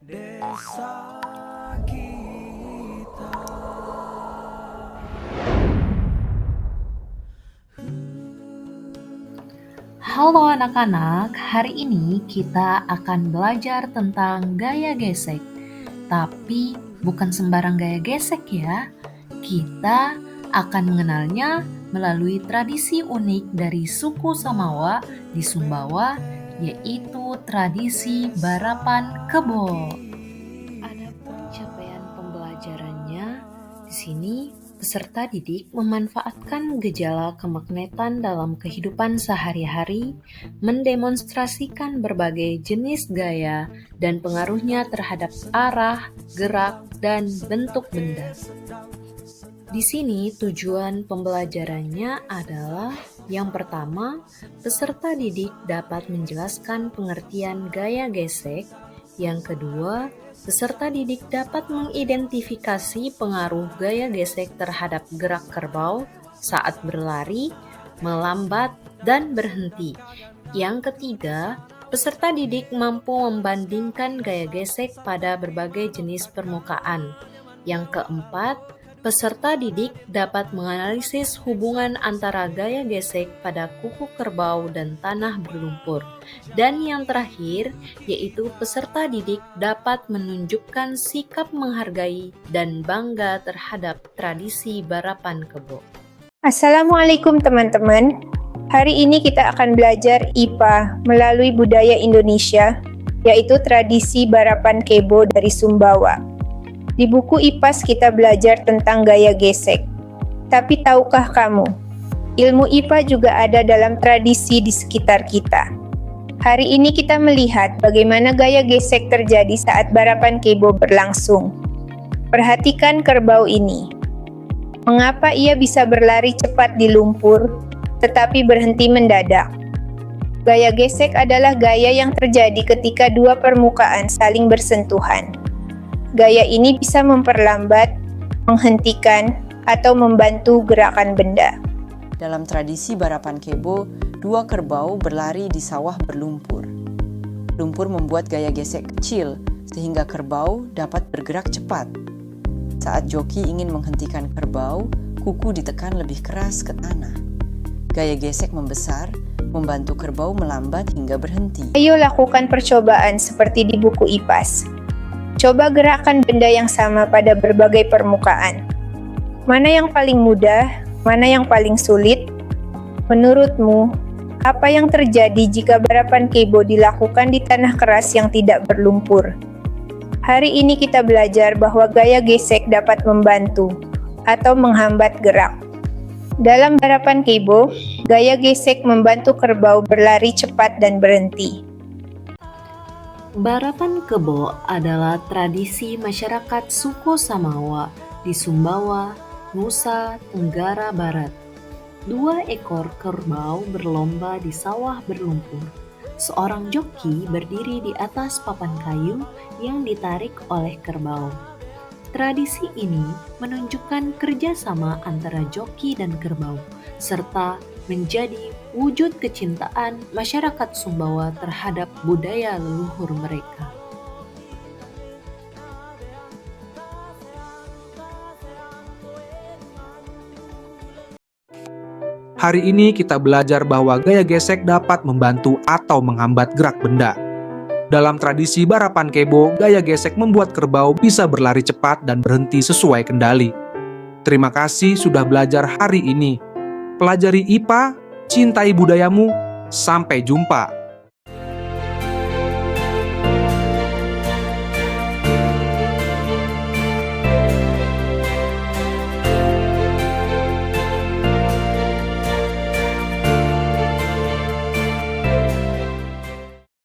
Desa kita. Halo anak-anak, hari ini kita akan belajar tentang gaya gesek. Tapi bukan sembarang gaya gesek ya. Kita akan mengenalnya melalui tradisi unik dari suku Samawa di Sumbawa, yaitu tradisi barapan kebo. Adapun capaian pembelajarannya, di sini peserta didik memanfaatkan gejala kemagnetan dalam kehidupan sehari-hari, mendemonstrasikan berbagai jenis gaya dan pengaruhnya terhadap arah, gerak, dan bentuk benda. Di sini tujuan pembelajarannya adalah yang pertama, peserta didik dapat menjelaskan pengertian gaya gesek. Yang kedua, peserta didik dapat mengidentifikasi pengaruh gaya gesek terhadap gerak kerbau saat berlari, melambat, dan berhenti. Yang ketiga, peserta didik mampu membandingkan gaya gesek pada berbagai jenis permukaan. Yang keempat, peserta didik dapat menganalisis hubungan antara gaya gesek pada kuku kerbau dan tanah berlumpur. Dan yang terakhir, yaitu peserta didik dapat menunjukkan sikap menghargai dan bangga terhadap tradisi barapan kebo. Assalamualaikum teman-teman. Hari ini kita akan belajar IPA melalui budaya Indonesia, yaitu tradisi barapan kebo dari Sumbawa. Di buku IPAS kita belajar tentang gaya gesek. Tapi tahukah kamu, ilmu IPA juga ada dalam tradisi di sekitar kita. Hari ini kita melihat bagaimana gaya gesek terjadi saat barapan kebo berlangsung. Perhatikan kerbau ini. Mengapa ia bisa berlari cepat di lumpur, tetapi berhenti mendadak? Gaya gesek adalah gaya yang terjadi ketika dua permukaan saling bersentuhan. Gaya ini bisa memperlambat, menghentikan, atau membantu gerakan benda. Dalam tradisi barapan kebo, dua kerbau berlari di sawah berlumpur. Lumpur membuat gaya gesek kecil, sehingga kerbau dapat bergerak cepat. Saat joki ingin menghentikan kerbau, kuku ditekan lebih keras ke tanah. Gaya gesek membesar, membantu kerbau melambat hingga berhenti. Ayo lakukan percobaan seperti di buku IPAS. Coba gerakan benda yang sama pada berbagai permukaan. Mana yang paling mudah? Mana yang paling sulit? Menurutmu, apa yang terjadi jika barapan kebo dilakukan di tanah keras yang tidak berlumpur? Hari ini kita belajar bahwa gaya gesek dapat membantu atau menghambat gerak. Dalam barapan kebo, gaya gesek membantu kerbau berlari cepat dan berhenti. Barapan kebo adalah tradisi masyarakat suku Samawa di Sumbawa, Nusa Tenggara Barat. Dua ekor kerbau berlomba di sawah berlumpur. Seorang joki berdiri di atas papan kayu yang ditarik oleh kerbau. Tradisi ini menunjukkan kerjasama antara joki dan kerbau, serta menjadi wujud kecintaan masyarakat Sumbawa terhadap budaya leluhur mereka. Hari ini kita belajar bahwa gaya gesek dapat membantu atau menghambat gerak benda. Dalam tradisi barapan kebo, gaya gesek membuat kerbau bisa berlari cepat dan berhenti sesuai kendali. Terima kasih sudah belajar hari ini. Pelajari IPA, cintai budayamu, sampai jumpa.